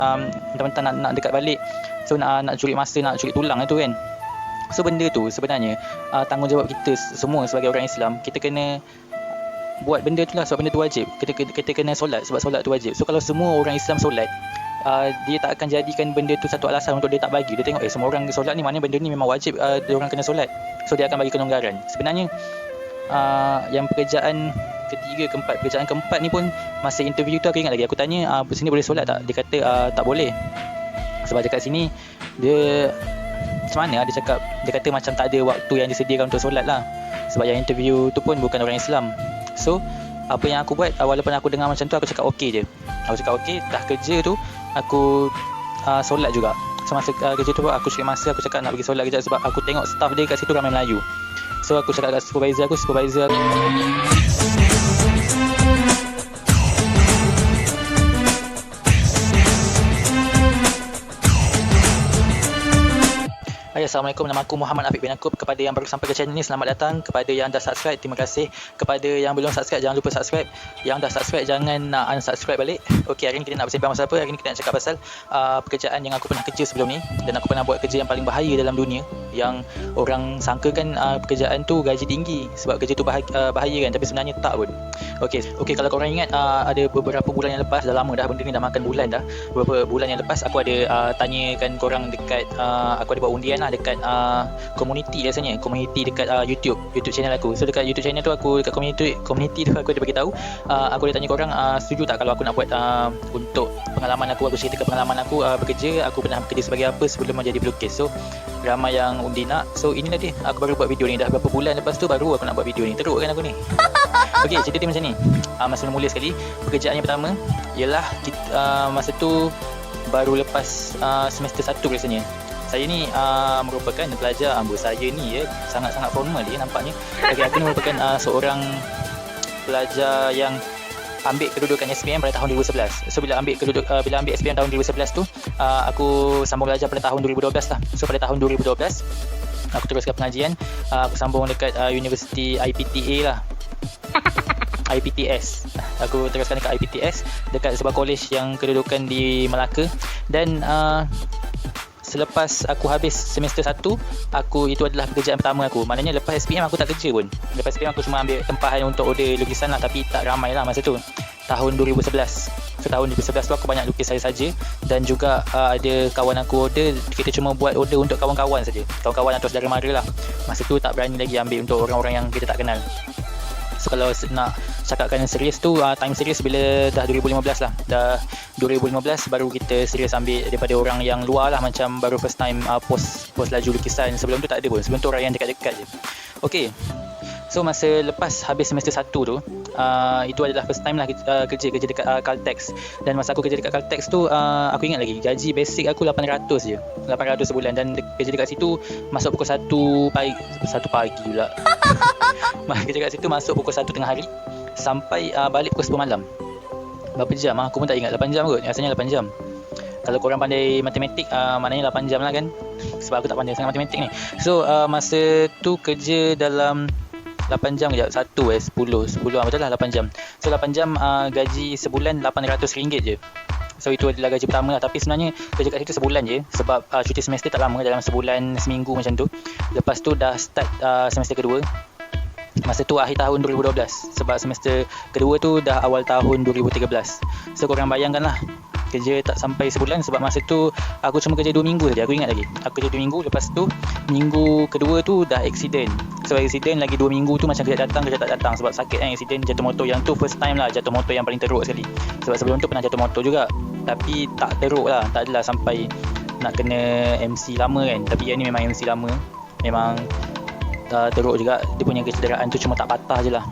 mentang-mentang nak dekat balik. So nak curi masa, nak curi tulang tu kan. So benda tu sebenarnya tanggungjawab kita semua sebagai orang Islam. Kita kena buat benda tu lah sebab benda tu wajib. Kita kena solat sebab solat tu wajib. So kalau semua orang Islam solat, dia tak akan jadikan benda tu satu alasan untuk dia tak bagi. Dia tengok semua orang solat ni, maknanya benda ni memang wajib, dia orang kena solat. So dia akan bagi kelonggaran. Sebenarnya yang pekerjaan pekerjaan keempat ni pun masa interview tu aku ingat lagi, aku tanya sini boleh solat tak? Dia kata tak boleh. Sebab dekat sini dia macam mana dia cakap, dia kata macam tak ada waktu yang disediakan untuk solat lah. Sebab yang interview tu pun bukan orang Islam. So apa yang aku buat, walaupun aku dengar macam tu, aku cakap okey je. Aku cakap okey, dah kerja tu aku solat juga. So masa kerja tu aku cari masa, aku cakap nak pergi solat kejap sebab aku tengok staff dia kat situ ramai Melayu. So aku cakap kat supervisor aku Hai, Assalamualaikum, nama aku Muhammad Afiq bin Akub. Kepada yang baru sampai ke channel ni, selamat datang. Kepada yang dah subscribe, terima kasih. Kepada yang belum subscribe, jangan lupa subscribe. Yang dah subscribe, jangan unsubscribe balik. Okey, hari ni kita nak bersembang pasal apa? Hari ni kita nak cakap pasal pekerjaan yang aku pernah kerja sebelum ni. Dan aku pernah buat kerja yang paling bahaya dalam dunia, yang orang sangkakan pekerjaan tu gaji tinggi sebab kerja tu bahaya kan, tapi sebenarnya tak pun. Okey, kalau korang ingat, ada beberapa bulan yang lepas, dah lama dah benda ni, dah makan bulan dah. Beberapa bulan yang lepas aku ada tanyakan korang dekat aku ada buat undian lah dekat community, rasanya community dekat YouTube channel aku. So dekat YouTube channel tu, aku dekat community tu aku ada bagi tahu, aku ada tanya korang setuju tak kalau aku nak buat untuk pengalaman aku ceritakan pengalaman aku bekerja, aku pernah bekerja sebagai apa sebelum menjadi pelukis. So ramai yang undi nak. So inilah dia, aku baru buat video ni dah berapa bulan lepas tu, baru aku nak buat video ni. Teruk kan aku ni. Okey, cerita dia macam ni. Masa mula sekali, pekerjaan yang pertama ialah masa tu baru lepas semester 1 rasanya. Saya ni merupakan pelajar, saya ni sangat-sangat formal dia nampaknya. Okay, aku ni merupakan seorang pelajar yang ambil kedudukan SPM pada tahun 2011. So bila ambil SPM tahun 2011 tu, aku sambung belajar pada tahun 2012 lah. So pada tahun 2012 aku teruskan pengajian, aku sambung dekat Universiti IPTA lah. IPTS. Aku teruskan dekat IPTS, dekat sebuah college yang kedudukan di Melaka. Dan selepas aku habis semester 1, itu adalah pekerjaan pertama aku. Maknanya lepas SPM aku tak kerja pun. Lepas SPM aku cuma ambil tempahan untuk order lukisan lah, tapi tak ramai lah masa tu. Tahun 2011. So tahun 2011 tu aku banyak lukis saya saja. Dan juga ada kawan aku order, kita cuma buat order untuk kawan-kawan saja. Kawan-kawan atau saudara mara lah. Masa tu tak berani lagi ambil untuk orang-orang yang kita tak kenal. So kalau nak cakapkan serius tu, time serius bila dah 2015 lah. Dah 2015 baru kita serius ambil daripada orang yang luar lah, macam baru first time post laju lukisan. Sebelum tu tak ada pun, sebelum tu orang yang dekat-dekat je. Okay, so masa lepas habis semester 1 tu, itu adalah first time lah kita kerja dekat Caltex. Dan masa aku kerja dekat Caltex tu, aku ingat lagi gaji basic aku 800 je, 800 sebulan. Dan kerja dekat situ masuk pukul 1 pagi pula. Kerja kat situ masuk pukul 1 tengah hari sampai balik pukul 10 malam. Berapa jam? Aku pun tak ingat. 8 jam kot. Rasanya 8 jam. Kalau korang pandai matematik, maknanya 8 jam lah kan. Sebab aku tak pandai sangat matematik ni. So masa tu kerja dalam 8 jam kejap. 10 betul lah 8 jam. So 8 jam gaji sebulan RM800 je. So itu adalah gaji pertama lah. Tapi sebenarnya kerja kat situ sebulan je, sebab cuti semester tak lama, dalam sebulan seminggu macam tu. Lepas tu dah start semester kedua. Masa tu akhir tahun 2012, sebab semester kedua tu dah awal tahun 2013. So korang bayangkan lah, kerja tak sampai sebulan. Sebab masa tu aku cuma kerja 2 minggu saja. Aku ingat lagi, aku kerja 2 minggu. Lepas tu minggu kedua tu dah accident. So accident lagi 2 minggu tu macam kerja datang kerja tak datang. Sebab sakit kan, accident jatuh motor. Yang tu first time lah jatuh motor yang paling teruk sekali. Sebab sebelum tu pernah jatuh motor juga, tapi tak teruk lah, tak adalah sampai nak kena MC lama kan. Tapi yang ni memang MC lama, memang teruk juga. Dia punya kecederaan tu cuma tak patah je lah,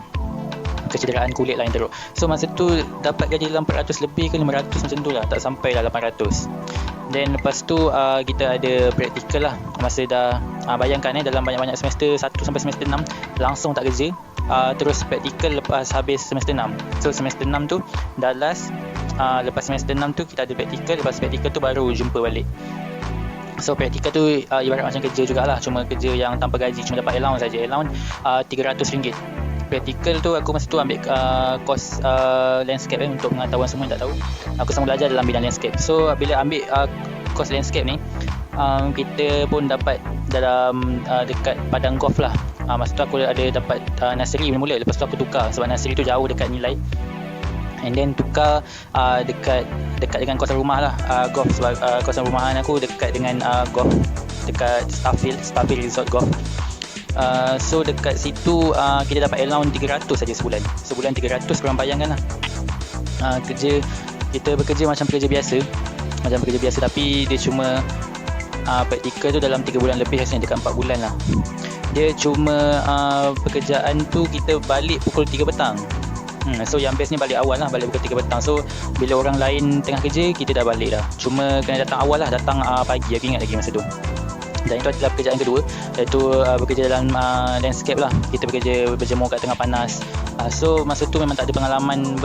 kecederaan kulit lah yang teruk. So masa tu dapat gaji dalam 400 lebih ke 500 macam tu lah, tak sampai lah 800. Dan lepas tu kita ada praktikal lah. Masa dah bayangkan dalam banyak-banyak semester 1 sampai semester 6 langsung tak kerja. Terus praktikal lepas habis semester 6. So semester 6 tu dah last. Lepas semester 6 tu kita ada praktikal. Lepas praktikal tu baru jumpa balik. So praktikal tu ibarat macam kerja jugalah, cuma kerja yang tanpa gaji, cuma dapat allowance saja. Allowance RM300. Praktikal tu aku masa tu ambil course landscape untuk pengetahuan semua yang tak tahu. Aku sama belajar dalam bidang landscape. So bila ambil course landscape ni, kita pun dapat dalam dekat padang golf lah. Masa tu aku ada dapat nursery mula-mula. Lepas tu aku tukar sebab nursery tu jauh dekat nilai. And then tukar dekat dengan kawasan rumah lah, golf sebab kawasan rumahan aku dekat dengan golf dekat Starfield Resort Golf. So dekat situ kita dapat allowance 300 saja sebulan. Sebulan 300, korang bayangkan lah. Kita bekerja macam pekerja biasa, tapi dia cuma praktikal tu dalam 3 bulan lebih, rasanya dekat 4 bulan lah. Dia cuma pekerjaan tu kita balik pukul 3 petang. So yang best ni balik awal lah, balik pukul 3 petang. So bila orang lain tengah kerja, kita dah balik dah. Cuma kena datang awal lah, datang pagi, aku ingat lagi masa tu. Dan itu adalah pekerjaan kedua, iaitu bekerja dalam landscape lah. Kita berjemur kat tengah panas. So masa tu memang tak ada pengalaman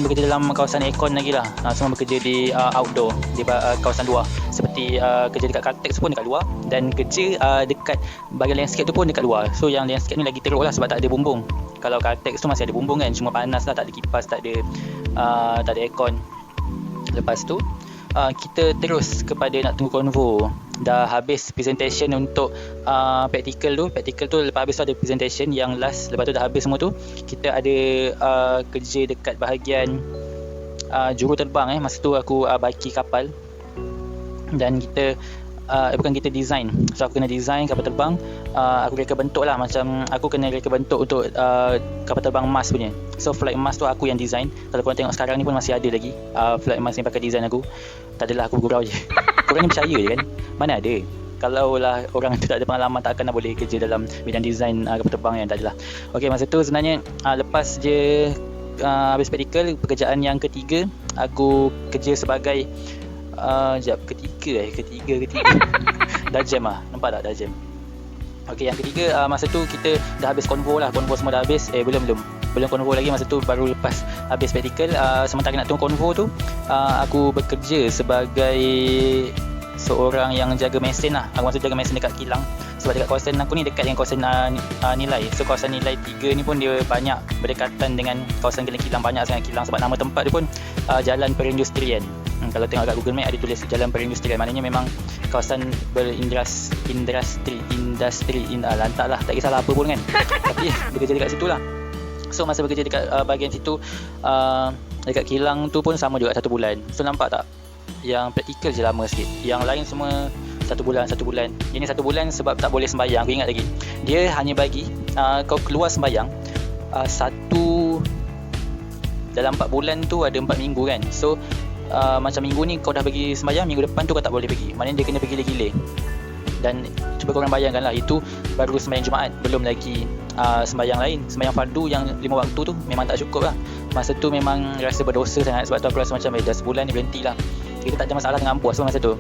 bekerja dalam kawasan aircon lagi lah. Semua bekerja di outdoor, di kawasan luar. Seperti kerja dekat Caltex pun dekat luar, dan kerja dekat bahagian landscape tu pun dekat luar. So yang landscape ni lagi teruk lah sebab tak ada bumbung. Kalau Caltex tu masih ada bumbung kan, cuma panas lah, tak ada kipas, tak ada aircon. Lepas tu kita terus kepada nak tunggu konvo. Dah habis presentation untuk practical tu lepas habis tu ada presentation yang last. Lepas tu dah habis semua tu, kita ada kerja dekat bahagian juru terbang. Masa tu aku baki kapal, dan kita kita design. So aku kena design kapal terbang. Aku reka bentuk lah, macam aku kena reka bentuk untuk kapal terbang Mars punya. So flight Mars tu aku yang design. Kalau korang tengok sekarang ni pun masih ada lagi flight Mars yang pakai design aku. Tak adalah, aku gurau je. Korang ni percaya je kan? Mana ada. Kalau lah orang tu tak ada pengalaman, takkan boleh kerja dalam bidang design kapal terbang yang tak adalah. Okey, masa tu sebenarnya lepas je habis praktikal, pekerjaan yang ketiga aku kerja sebagai ketiga dah jam lah, nampak tak dah jam. Okey, yang ketiga masa tu kita dah habis konvo lah. Konvo semua dah habis. Belum konvo lagi. Masa tu baru lepas habis praktikal. Sementara nak tunggu konvo tu, aku bekerja sebagai seorang yang jaga mesin lah. Aku masuk jaga mesin dekat kilang. Sebab dekat kawasan aku ni dekat dengan kawasan nilai. So kawasan nilai 3 ni pun dia banyak berdekatan dengan kawasan kilang. Banyak sangat kilang. Sebab nama tempat dia pun Jalan Perindustrian. Kalau tengok kat Google Map ada tulis Jalan Perindustrian. Maknanya memang kawasan berindustri. Lantak lah, tak kisahlah apa pun kan. Tapi bekerja dekat situ lah. So masa bekerja dekat bahagian situ, dekat kilang tu pun sama juga 1 bulan. So nampak tak, yang praktikal je lama sikit. Yang lain semua 1 bulan. Ini 1 bulan sebab tak boleh sembahyang. Aku ingat lagi, dia hanya bagi kau keluar sembahyang dalam 4 bulan tu ada 4 minggu kan. So macam minggu ni kau dah pergi sembahyang, minggu depan tu kau tak boleh pergi. Maknanya dia kena pergi gila-gila. Dan cuba korang bayangkan lah, itu baru sembahyang Jumaat, belum lagi sembahyang lain. Sembahyang fardu yang 5 waktu tu memang tak cukup lah. Masa tu memang rasa berdosa sangat. Sebab tu aku rasa macam dah sebulan ni berhenti lah. Kita tak ada masalah dengan puas masa tu.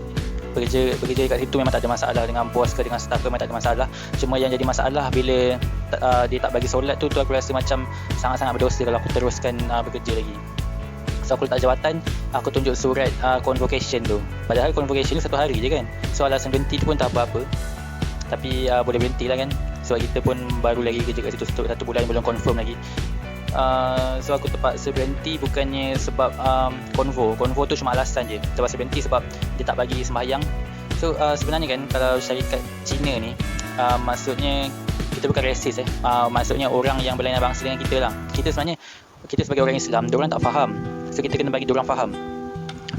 Bekerja kat situ memang tak ada masalah dengan bos ke dengan staff ke, memang tak ada masalah. Cuma yang jadi masalah bila dia tak bagi solat tu aku rasa macam sangat-sangat berdosa kalau aku teruskan bekerja lagi. So aku letak jawatan, aku tunjuk surat convocation tu. Padahal convocation tu 1 hari je kan. So alasan berhenti tu pun tak apa-apa. Tapi boleh berhenti lah kan. Sebab kita pun baru lagi kerja kat situ 1 bulan, belum confirm lagi. So aku terpaksa berhenti bukannya sebab konvo tu cuma alasan je. Terpaksa berhenti sebab dia tak bagi sembahyang. So sebenarnya kan kalau syarikat Cina ni maksudnya kita bukan resis maksudnya orang yang berlainan bangsa dengan kita lah. Kita sebagai orang Islam, diorang tak faham. So kita kena bagi diorang faham.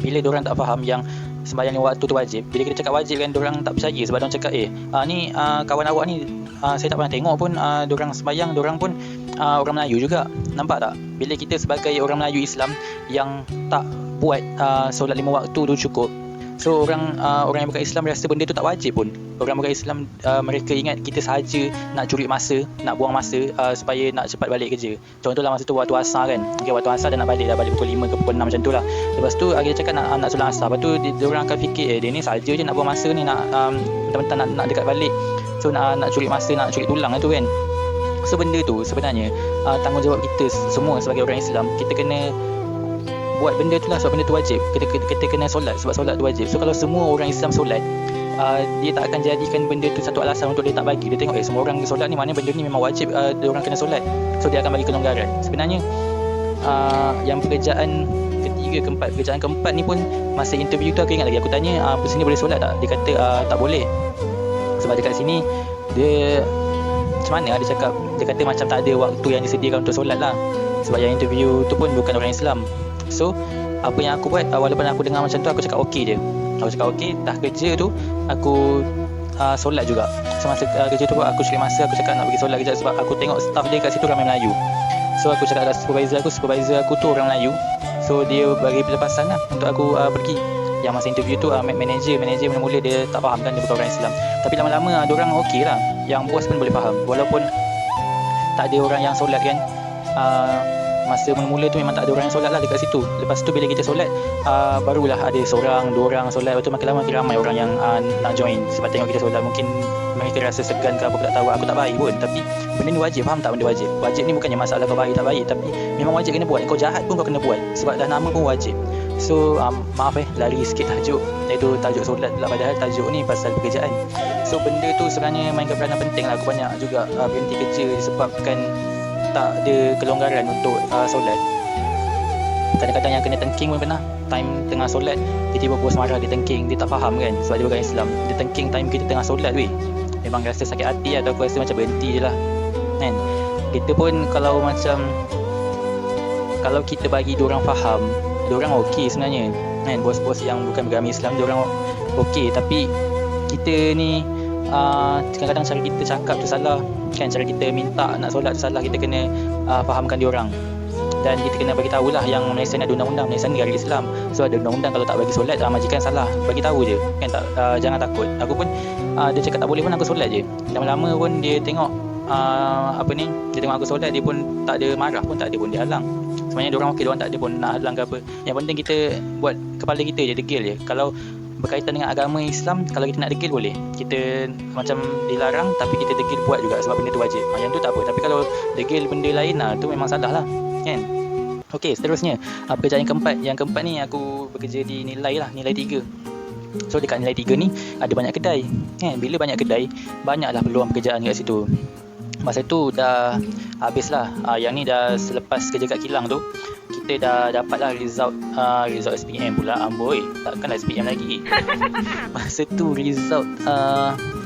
Bila diorang tak faham yang sembahyang waktu tu wajib, bila kita cakap wajib kan, diorang tak percaya. Sebab diorang cakap ni kawan awak ni saya tak pernah tengok pun diorang sembahyang. Diorang pun orang Melayu juga. Nampak tak? Bila kita sebagai orang Melayu Islam yang tak buat solat 5 waktu tu cukup, so orang yang bukan Islam rasa benda tu tak wajib pun. Orang bukan Islam mereka ingat kita sahaja nak curi masa, nak buang masa supaya nak cepat balik kerja. Contohlah masa tu waktu asar kan. Okay, waktu asar dah nak balik pukul 5 ke pukul 6 macam tu lah. Lepas tu dia cakap nak solat asar. Lepas tu diorang akan fikir dia ni sahaja je nak buang masa ni, nak mentang-mentang nak dekat balik. So nak curi masa, nak curi tulang tu kan. So benda tu sebenarnya tanggungjawab kita semua sebagai orang Islam. Kita kena buat benda tu lah sebab benda tu wajib. Kita kena solat sebab solat tu wajib. So kalau semua orang Islam solat, dia tak akan jadikan benda tu satu alasan untuk dia tak bagi. Dia tengok semua orang solat ni, mana benda ni memang wajib, dia orang kena solat, so dia akan bagi kelonggaran. Sebenarnya yang pekerjaan pekerjaan keempat ni pun, masa interview tu aku ingat lagi, aku tanya sini boleh solat tak? Dia kata tak boleh, sebab dekat sini dia macam mana dia cakap, dia kata macam tak ada waktu yang disediakan untuk solat lah, sebab yang interview tu pun bukan orang Islam. So apa yang aku buat, walaupun aku dengar macam tu, aku cakap okey je. Aku cakap okey, dah kerja tu aku solat juga. Semasa kerja tu aku cari masa, aku cakap nak pergi solat kejap, sebab aku tengok staff dia kat situ ramai Melayu. So aku cakap dengan supervisor aku tu orang Melayu, so dia bagi pelepasan lah untuk aku pergi. Yang masa interview tu manager mula-mula dia tak faham kan, dia bukan orang Islam, tapi lama-lama diorang okey lah, yang bos pun boleh faham, walaupun tak ada orang yang solat kan. Masa mula-mula tu memang tak ada orang yang solat lah dekat situ. Lepas tu bila kita solat, barulah ada seorang, dua orang solat. Lepas tu makin lama makin ramai orang yang nak join, sebab tengok kita solat. Mungkin mereka rasa segan ke apa, aku tak tahu. Aku tak baik pun, tapi benda ni wajib. Faham tak benda wajib? Wajib ni bukannya masalah kau baik tak baik, tapi memang wajib kena buat. Kau jahat pun kau kena buat, sebab dah nama pun wajib. So maaf lari sikit tajuk, iaitu tajuk solat lah, padahal tajuk ni pasal pekerjaan. So benda tu sebenarnya mainkan peranan penting lah. Aku banyak juga berhenti kerja disebabkan tak ada kelonggaran untuk solat. Kadang-kadang yang kena tengking pun pernah. Time tengah solat, tiba-tiba bos marah, dia tengking, dia tak faham kan, sebab dia bukan Islam. Dia tengking time kita tengah solat weh. Memang rasa sakit hati, atau aku rasa macam berhenti je lah kan. Kita pun kalau kita bagi diorang faham, diorang okey sebenarnya kan. Bos-bos yang bukan beragama Islam, diorang okey, tapi kita ni kadang-kadang cara kita cakap tu salah kan, cara kita minta nak solat tu salah. Kita kena fahamkan diorang, dan kita kena bagi tahulah yang Malaysia ni ada undang-undang. Malaysia ni negara Islam, so ada undang-undang. Kalau tak bagi solat, majikan salah, bagi tahu je kan. Jangan takut. Aku pun dia cakap tak boleh pun aku solat je. Lama-lama pun dia tengok dia tengok aku solat, dia pun tak ada marah pun, tak ada pun dia halang. Sebenarnya diorang okey, diorang tak ada pun nak halang ke apa. Yang penting kita buat kepala kita je, degil je. Kalau berkaitan dengan agama Islam, kalau kita nak degil boleh, kita macam dilarang tapi kita degil buat juga, sebab benda tu wajib. Yang tu tak apa. Tapi kalau degil benda lain tu memang salah lah kan. Okey, seterusnya pekerjaan yang keempat ni aku bekerja di nilai 3. So dekat nilai 3 ni ada banyak kedai kan. Bila banyak kedai, banyaklah peluang pekerjaan kat situ. Masa tu dah habis lah. Yang ni dah selepas kerja kat kilang tu, kita dah dapat lah result SPM pula. Amboi, takkanlah SPM lagi. Masa tu result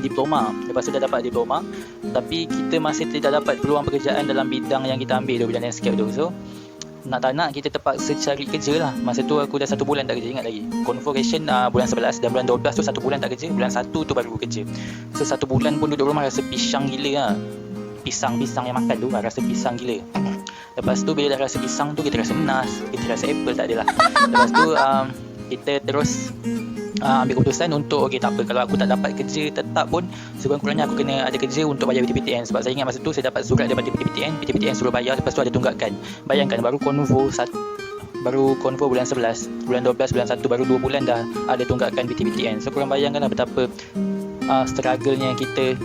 diploma. Lepas tu dah dapat diploma, tapi kita masih tidak dapat peluang pekerjaan dalam bidang yang kita ambil tu, bidang landscape tu. So nak tak nak kita terpaksa cari kerja lah. Masa tu aku dah 1 bulan tak kerja, ingat lagi. Convocation bulan 11 dan bulan 12 tu 1 bulan tak kerja. Bulan 1 tu baru kerja. So 1 bulan pun duduk rumah rasa pisang gila lah. Pisang yang makan tu rasa pisang gila. Lepas tu bila dah rasa pisang tu, kita rasa nas, kita rasa apple, tak adalah. Lepas tu kita terus ambil keputusan untuk okey, tak apa, kalau aku tak dapat kerja tetap pun, sekurang-kurangnya aku kena ada kerja untuk bayar PTPTN. Sebab saya ingat masa tu saya dapat surat daripada PTPTN suruh bayar. Lepas tu ada tunggakan. Bayangkan, baru konvo bulan 11, bulan 12, bulan 1, baru 2 bulan dah ada tunggakan PTPTN. So korang bayangkanlah betapa struggle-nya kita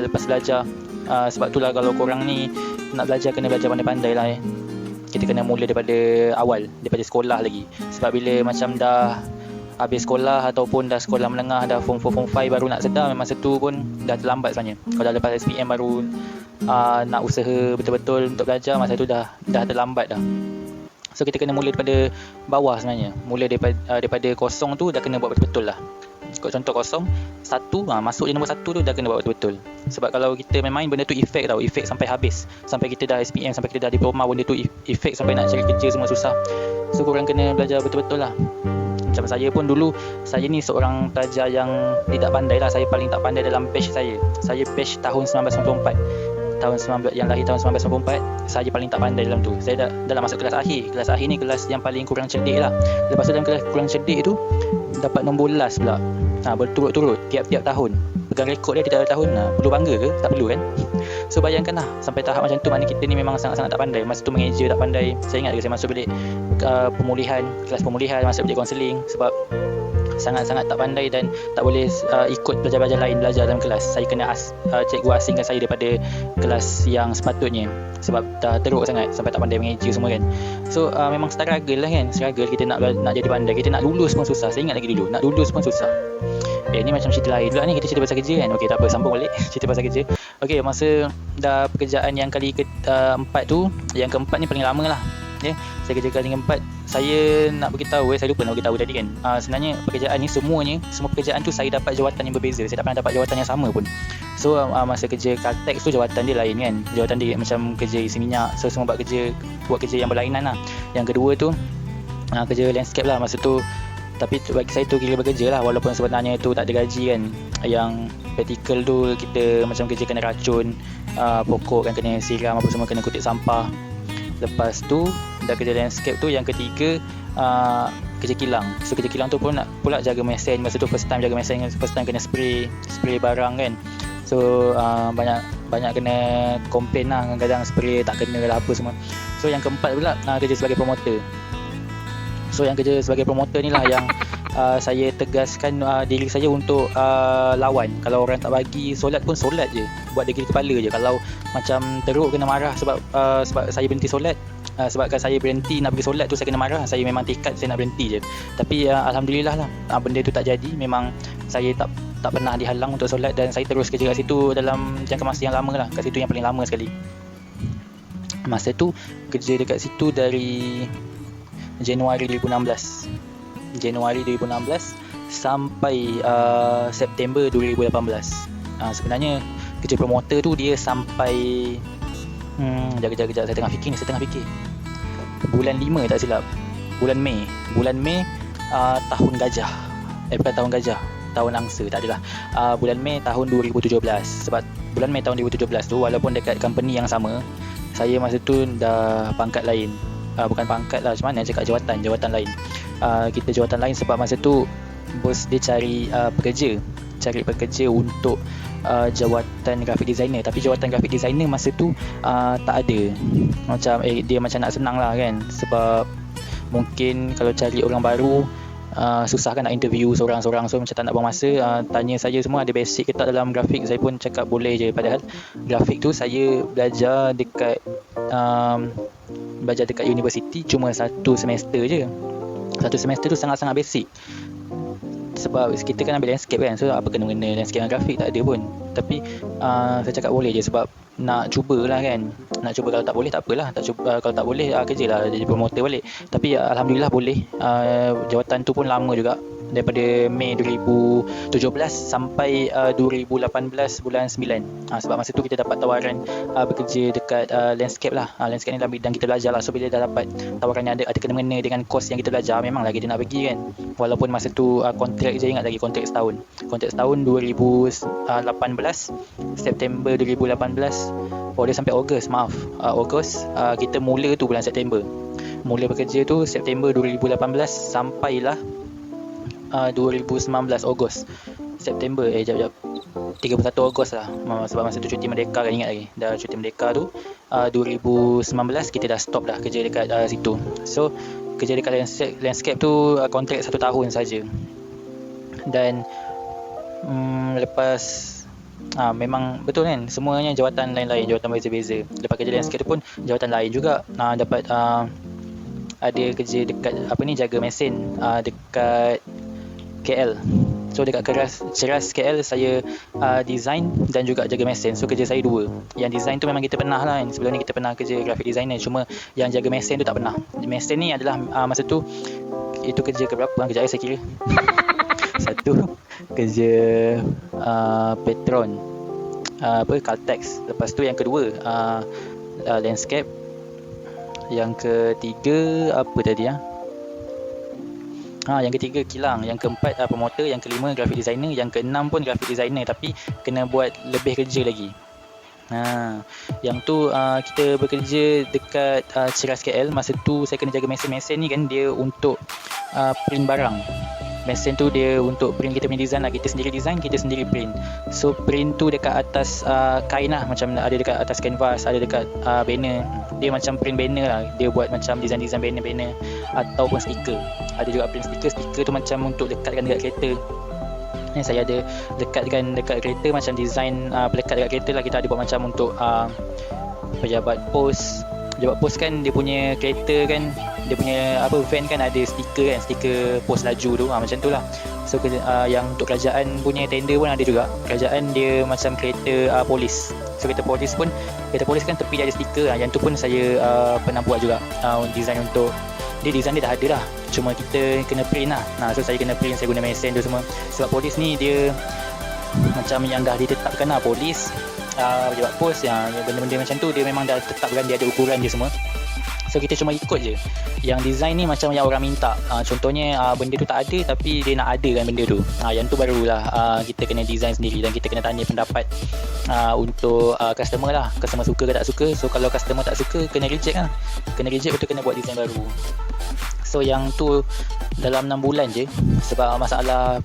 lepas belajar. Sebab itulah kalau korang ni nak belajar, kena belajar pandai-pandai lah Kita kena mula daripada awal, daripada sekolah lagi. Sebab bila macam dah habis sekolah ataupun dah sekolah menengah, dah form 4, form 5 baru nak sedar, memang masa tu pun dah terlambat sebenarnya. Kalau dah lepas SPM baru nak usaha betul-betul untuk belajar, masa tu dah terlambat dah. So kita kena mula daripada bawah sebenarnya. Mula daripada kosong tu dah kena buat betul-betul lah. Contoh kosong, 1 masuk je nombor 1 tu dah kena buat betul-betul. Sebab kalau kita main-main, benda tu efek sampai habis. Sampai kita dah SPM, sampai kita dah diploma, benda tu efek sampai nak cari kerja semua susah. So korang kena belajar betul-betul lah. Macam saya pun dulu, saya ni seorang pelajar yang tidak pandai lah. Saya paling tak pandai dalam batch saya. Saya batch tahun 1994. Yang lahir tahun 1994, saya paling tak pandai dalam tu. Saya dalam masuk kelas akhir. Kelas akhir ni kelas yang paling kurang cerdik lah. Lepas tu dalam kelas kurang cerdik tu dapat nombor last pula. Berturut-turut tiap-tiap tahun. Pegang rekod dia tiap-tiap tahun. Perlu bangga ke? Tak perlu kan? So bayangkanlah sampai tahap macam tu, mana kita ni memang sangat-sangat tak pandai. Masa tu mengeja tak pandai. Saya ingat saya masuk bilik kelas pemulihan, masuk bilik kaunseling sebab sangat-sangat tak pandai dan tak boleh ikut pelajar-pelajar lain belajar dalam kelas. Saya kena cikgu asingkan saya daripada kelas yang sepatutnya sebab dah teruk sangat sampai tak pandai mengeja semua kan. So memang struggle lah kan. Struggle kita nak jadi pandai. Kita nak lulus pun susah. Saya ingat lagi dulu, nak lulus pun susah. Ni macam cerita lain pula ni. Kita cerita pasal kerja kan. Okey, tak apa, sambung balik cerita pasal kerja. Okey, masa dah pekerjaan yang kali keempat tu, yang keempat ni paling lama lah. Saya kerja kali keempat. Saya nak beritahu, saya lupa nak beritahu tadi kan. Sebenarnya pekerjaan ni semua pekerjaan tu saya dapat jawatan yang berbeza. Saya tak pernah dapat jawatan yang sama pun. So masa kerja Caltex tu jawatan dia lain kan. Jawatan dia macam kerja isi minyak. So semua buat kerja yang berlainan lah. Yang kedua tu kerja landscape lah masa tu. Tapi bagi saya tu kira bekerja lah, walaupun sebenarnya tu tak ada gaji kan. Yang practical tu kita macam kerja kena racun pokok kan, kena siram apa semua, kena kutip sampah. Lepas tu dah kerja landscape tu, yang ketiga kerja kilang. So kerja kilang tu pun nak pula jaga mesin. Masa tu first time jaga mesin, first time kena spray barang kan. So banyak kena komplain lah, kadang-kadang spray tak kena lah apa semua. So yang keempat pula kerja sebagai promoter. So yang kerja sebagai promoter ni lah yang saya tegaskan diri saya untuk lawan. Kalau orang tak bagi solat pun solat je, buat degil kepala je. Kalau macam teruk kena marah sebab saya berhenti solat. Sebabkan saya berhenti nak pergi solat tu saya kena marah. Saya memang tekad saya nak berhenti je. Tapi alhamdulillah lah benda tu tak jadi. Memang saya tak pernah dihalang untuk solat, dan saya terus kerja kat situ dalam jangka masa yang lama lah. Kat situ yang paling lama sekali. Masa tu kerja dekat situ dari Januari 2016 sampai September 2018. Sebenarnya kerja promoter tu dia sampai kejap saya tengah fikir bulan 5 tak silap, bulan Mei tahun gajah, bukan tahun gajah, tahun angsa, tak adalah, bulan Mei tahun 2017. Sebab bulan Mei tahun 2017 tu, walaupun dekat company yang sama, saya masa tu dah pangkat lain. Bukan pangkat lah, macam mana cakap, jawatan lain. Kita jawatan lain sebab masa tu bos dia cari pekerja untuk jawatan graphic designer. Tapi jawatan graphic designer masa tu tak ada. Macam dia macam nak senang lah kan, sebab mungkin kalau cari orang baru susah kan nak interview seorang-seorang. So macam tak nak buang masa, tanya saya semua ada basic ke tak dalam grafik. Saya pun cakap boleh je. Padahal grafik tu saya belajar dekat universiti cuma satu semester je. Satu semester tu sangat-sangat basic. Sebab kita kan ambil landscape kan, so apa kena-mengena landscape dan grafik tak ada pun. Tapi saya cakap boleh je sebab nak cubalah kan. Nak cuba, kalau tak boleh tak apalah, kalau tak boleh kerjalah jadi promoter balik. Tapi alhamdulillah boleh. Jawatan tu pun lama juga, daripada Mei 2017 sampai 2018 bulan 9. Sebab masa tu kita dapat tawaran bekerja dekat landscape lah. Landscape ni dalam bidang kita belajar lah. So bila dah dapat tawaran yang ada kena-mengena dengan kos yang kita belajar, memanglah kita nak pergi kan. Walaupun masa tu kontrak je, ingat lagi kontrak setahun 2018 September 2018 dia sampai Ogos, Ogos. Kita mula tu bulan September, mula bekerja tu September 2018 sampailah 2019 Ogos. September 31 Ogos lah, sebab masa tu cuti merdeka kan, ingat lagi. Dah cuti merdeka tu 2019 kita dah stop dah kerja dekat situ. So kerja dekat landscape tu kontrak 1 tahun saja. Dan lepas memang betul kan, semuanya jawatan lain-lain, jawatan berbeza-beza. Lepas kerja landscape tu pun jawatan lain juga. Dapat ada kerja dekat jaga mesin dekat KL. So dekat Ceras KL saya design dan juga jaga mesin. So kerja saya dua. Yang design tu memang kita pernah lah kan. Sebelum ni kita pernah kerja graphic designer, cuma yang jaga mesin tu tak pernah. Mesin ni adalah masa tu itu kerja ke berapa? Kejap saya kira. Satu kerja Petron, Caltex. Lepas tu yang kedua landscape. Yang ketiga apa tadi yang ketiga kilang, yang keempat promoter, yang kelima graphic designer, yang keenam pun graphic designer tapi kena buat lebih kerja lagi. Yang tu kita bekerja dekat Ceras KL. Masa tu saya kena jaga mesin ni kan, dia untuk print barang. Mesin tu dia untuk print kita punya design lah. Kita sendiri design, kita sendiri print. So print tu dekat atas kain lah. Macam ada dekat atas canvas, ada dekat banner. Dia macam print banner lah. Dia buat macam design banner ataupun stiker. Ada juga print stiker tu macam untuk lekatkan dekat kereta. Saya ada lekatkan dekat kereta, macam design pelekat dekat kereta lah. Kita ada buat macam untuk pejabat pos Pejabat pos kan dia punya kereta kan, dia punya apa van kan ada stiker kan, stiker pos laju tu, macam tu lah. So yang untuk kerajaan punya tender pun ada juga. Kerajaan dia macam kereta polis. So kereta polis kan tepi dia ada stiker, yang tu pun saya pernah buat juga. Design untuk dia, design dia dah ada lah, cuma kita kena print lah. So saya kena print, saya guna mesin tu semua. Sebab polis ni dia macam yang dah ditetapkan lah, polis, pejabat pos, yang benda-benda macam tu dia memang dah tetapkan, dia ada ukuran dia semua. So kita cuma ikut je. Yang design ni macam yang orang minta. Contohnya benda tu tak ada tapi dia nak ada kan benda tu. Yang tu barulah kita kena design sendiri, dan kita kena tanya pendapat untuk customer lah. Customer suka ke tak suka. So kalau customer tak suka, kena reject lah. Kena reject, betul kena buat design baru. So yang tu dalam 6 bulan je, sebab masalah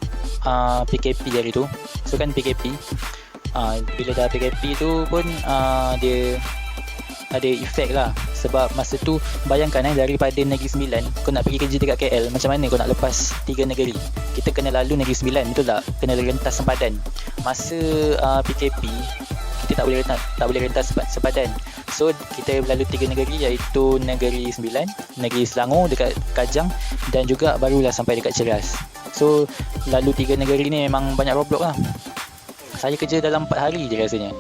PKP dari tu. So kan PKP, bila dah PKP tu pun dia ada efek lah. Sebab masa tu bayangkan daripada Negeri Sembilan kau nak pergi kerja dekat KL, macam mana kau nak lepas 3 negeri? Kita kena lalu Negeri Sembilan, betul tak? Kena rentas sempadan. Masa PKP kita tak boleh rentas sempadan. So kita lalu 3 negeri, iaitu Negeri Sembilan, Negeri Selangor dekat Kajang, dan juga barulah sampai dekat Ceras. So lalu 3 negeri ni memang banyak roadblock lah. Saya kerja dalam 4 hari je rasanya.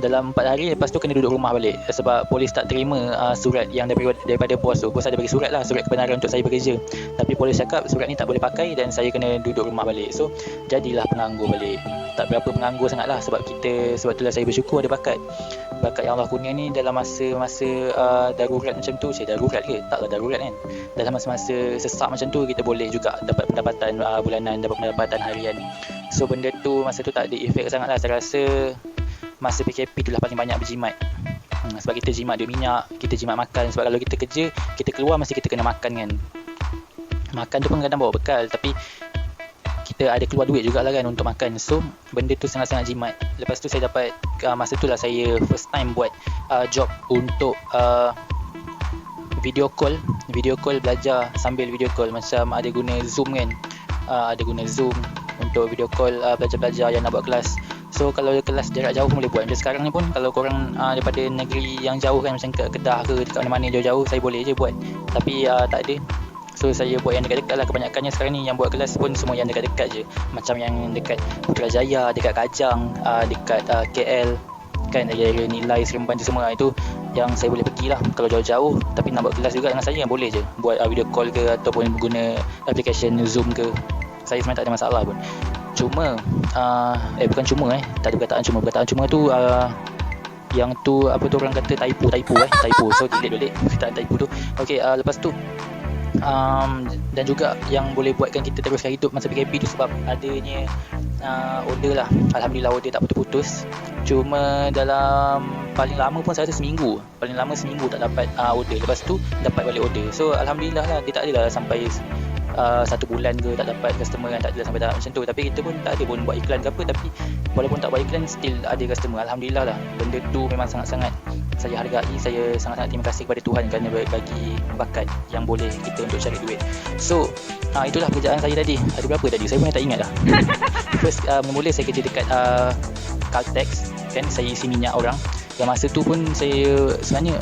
Dalam 4 hari, lepas tu kena duduk rumah balik sebab polis tak terima surat yang daripada bos tu. Bos ada bagi surat lah, surat kebenaran untuk saya bekerja, tapi polis cakap surat ni tak boleh pakai dan saya kena duduk rumah balik. So jadilah penganggur balik. Tak berapa penganggur sangat lah, sebab itulah saya bersyukur ada bakat yang Allah kurnia ni. Dalam masa-masa darurat macam tu, saya darurat ke? Taklah darurat kan. Dalam masa-masa sesak macam tu, kita boleh juga dapat pendapatan bulanan, dapat pendapatan harian. So benda tu masa tu tak ada efek sangat lah. Saya rasa masa PKP tu lah paling banyak berjimat. Sebab kita jimat duit minyak, kita jimat makan. Sebab kalau kita kerja, kita keluar mesti kita kena makan kan. Makan tu pun kadang bawa bekal, tapi kita ada keluar duit jugalah kan untuk makan. So benda tu sangat-sangat jimat. Lepas tu saya dapat, masa tu lah saya first time buat job untuk video call, belajar sambil video call. Macam ada guna Zoom kan, ada guna Zoom untuk video call pelajar-pelajar yang nak buat kelas. So kalau kelas jarak jauh boleh buat. Dan sekarang ni pun kalau korang daripada negeri yang jauh kan, macam kat Kedah ke dekat mana-mana jauh-jauh, saya boleh je buat. Tapi tak ada. So saya buat yang dekat-dekat lah. Kebanyakannya sekarang ni yang buat kelas pun semua yang dekat-dekat je. Macam yang dekat Putrajaya, dekat Kajang, dekat KL kan, area Nilai, Seremban tu semua. Itu yang saya boleh pergi lah. Kalau jauh-jauh tapi nak buat kelas juga dengan saya, yang boleh je buat video call ke, ataupun guna application Zoom ke. Saya sebenarnya tak ada masalah pun. Cuma bukan cuma tak ada perkataan cuma tu yang tu apa tu orang kata typo. So delete balik perkataan typo tu. Okey, lepas tu dan juga yang boleh buatkan kita teruskan hidup masa PKP tu sebab adanya order lah. Alhamdulillah order tak putus-putus. Cuma dalam paling lama pun saya rasa seminggu tak dapat order. Lepas tu dapat balik order. So alhamdulillah lah, dia tak adalah sampai 1 bulan ke tak dapat customer kan, tak ada sampai tahap macam tu. Tapi kita pun tak ada pun buat iklan ke apa, tapi walaupun tak buat iklan still ada customer. Alhamdulillah lah. Benda tu memang sangat-sangat saya hargai. Saya sangat-sangat terima kasih kepada Tuhan kerana bagi bakat yang boleh kita untuk cari duit. So itulah kerjaan saya tadi. Ada berapa tadi? Saya pun tak ingat dah. First mula saya kerja dekat Caltex kan, saya isi minyak orang. Yang masa tu pun saya sebenarnya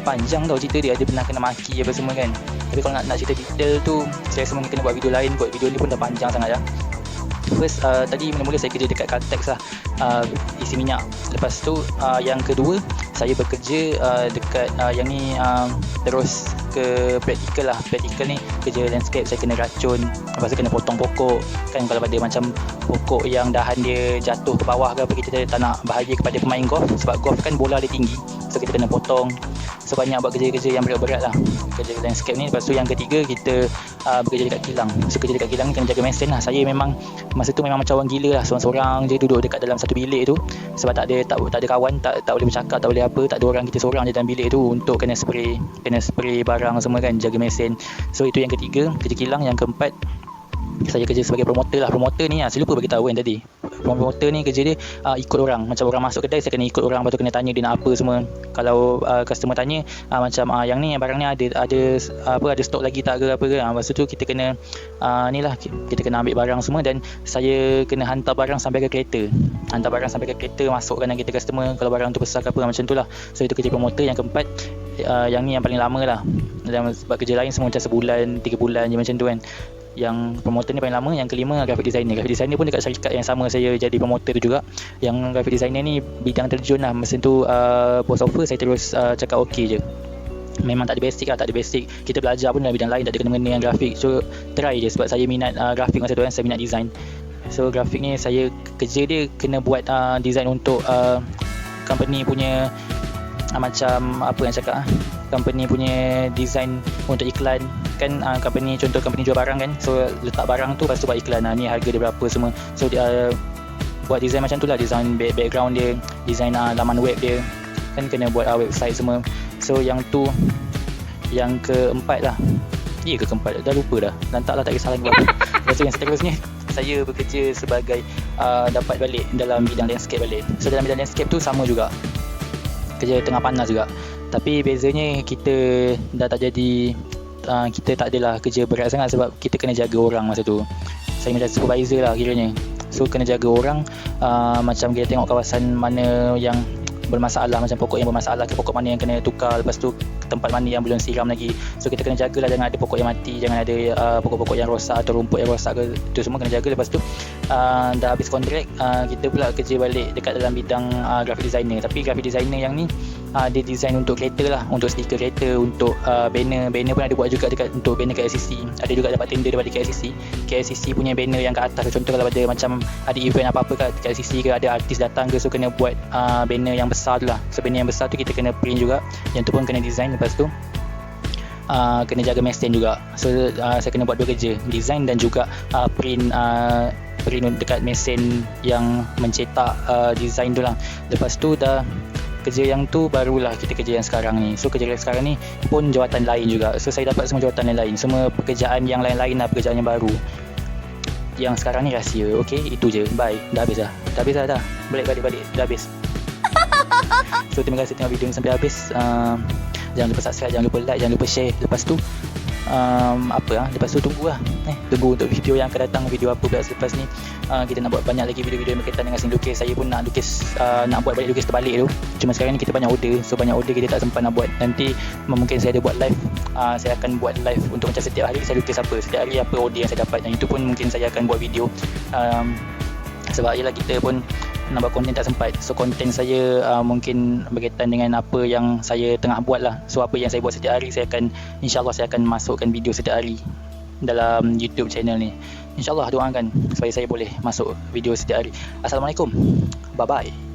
panjang tau cerita dia. Dia pernah kena maki apa semua kan. Tapi kalau nak cerita detail tu, saya rasa mungkin kena buat video lain kot. Video ni pun dah panjang sangat dah. First tadi mula-mula saya kerja dekat Caltex lah, isi minyak. Lepas tu yang kedua saya bekerja dekat yang ni terus ke praktikal lah. Praktikal ni kerja landscape, saya kena racun, lepas tu kena potong pokok kan. Kalau ada macam pokok yang dahan dia jatuh ke bawah ke apa, kita tak nak bahaya kepada pemain golf. Sebab golf kan bola dia tinggi, so kita kena potong. So banyak buat kerja-kerja yang berat-berat lah, kerja landscape ni. Lepas tu yang ketiga kita bekerja dekat kilang. So kerja dekat kilang ni kena jaga mesin lah. Saya memang masa tu memang macam orang gila lah, seorang-seorang je duduk dekat dalam satu bilik tu. Sebab tak ada kawan, tak boleh bercakap, tak boleh apa, tak ada orang, kita seorang je dalam bilik tu untuk kena spray barang semua kan, jaga mesin. So itu yang ketiga, kerja kilang. Yang keempat saya kerja sebagai promoter lah. Promoter ni saya lupa bagi tahu kan tadi. promoter ni kerja dia ikut orang. Macam orang masuk kedai, saya kena ikut orang, lepas tu kena tanya dia nak apa semua. Kalau customer tanya macam yang ni, barang ni ada stok lagi tak ke apa ke, lepas tu kita kena ni lah, kita kena ambil barang semua, dan saya kena hantar barang sampai ke kereta, masukkan dalam kereta customer kalau barang tu besar ke apa, macam tu lah. So itu kerja promoter. Yang keempat, yang ni yang paling lama lah, dan sebab kerja lain semua macam sebulan 3 bulan je macam tu kan. Yang promoter ni paling lama. Yang kelima, graphic designer pun dekat syarikat yang sama saya jadi promoter tu juga. Yang graphic designer ni bidang terjun lah. Masa tu post offer saya terus cakap okey je. Memang tak ada basic. Kita belajar pun dalam bidang lain, tak ada kena-mengena yang grafik. So try je, sebab saya minat grafik masa tu kan, saya minat design. So grafik ni saya kerja dia kena buat design untuk company punya macam apa yang cakap company punya design untuk iklan kan. Company jual barang kan, so letak barang tu, lepas tu buat iklan, ni harga dia berapa semua. So dia buat design macam tu lah, design background dia, design laman web dia kan, kena buat website semua. So yang tu yang keempat lah. Keempat dah lupa dah, lantaklah tak kisah lagi. Lepas tu yang seterusnya, saya bekerja sebagai dapat balik dalam bidang landscape balik. So dalam bidang landscape tu sama juga, kerja tengah panas juga, tapi bezanya kita dah tak jadi, kita tak adalah kerja berat sangat sebab kita kena jaga orang masa tu. Saya macam supervisor lah kiranya, so kena jaga orang, macam kita tengok kawasan mana yang bermasalah, macam pokok yang bermasalah ke, pokok mana yang kena tukar, lepas tu tempat mana yang belum siram lagi. So kita kena jagalah, jangan ada pokok yang mati, jangan ada pokok-pokok yang rosak atau rumput yang rosak ke, itu semua kena jaga. Lepas tu dah habis kontrak, kita pula kerja balik dekat dalam bidang graphic designer. Tapi graphic designer yang ni dia design untuk kereta lah, untuk stiker kereta, untuk banner pun ada buat juga dekat, untuk banner KLCC. Ada juga dapat tender daripada KLCC punya banner yang kat atas. Contoh kalau ada macam ada event apa-apa kat KLCC ke, ada artis datang ke, so kena buat banner yang besar tu lah. So banner yang besar tu kita kena print juga, yang tu pun kena design. Lepas tu kena jaga mesin juga. So saya kena buat dua kerja, design dan juga print dekat mesin yang mencetak design tu lah. Lepas tu dah kerja yang tu, barulah kita kerja yang sekarang ni. So kerja yang sekarang ni pun jawatan lain juga. So saya dapat semua jawatan lain, semua pekerjaan yang lain-lain lah, pekerjaan yang baru. Yang sekarang ni rahsia. Okay, itu je. Bye. Dah habis dah. Balik. Dah habis. So terima kasih tengok video ni sampai habis. Jangan lupa subscribe, jangan lupa like, jangan lupa share. Lepas tu lepas tu tunggu untuk video yang akan datang. Video apa pula selepas ni. Kita nak buat banyak lagi video-video yang berkaitan dengan seni lukis. Saya pun nak buat balik lukis terbalik tu. Cuma sekarang ni kita banyak order, so banyak order kita tak sempat nak buat. Nanti mungkin saya ada buat live, saya akan buat live untuk macam setiap hari saya lukis apa, setiap hari apa order yang saya dapat. Yang itu pun mungkin saya akan buat video, sebab yelah kita pun nak buat konten tak sempat. So konten saya mungkin berkaitan dengan apa yang saya tengah buat lah. So apa yang saya buat setiap hari, InsyaAllah saya akan masukkan video setiap hari dalam YouTube channel ni. InsyaAllah doakan supaya saya boleh masuk video setiap hari. Assalamualaikum, bye bye.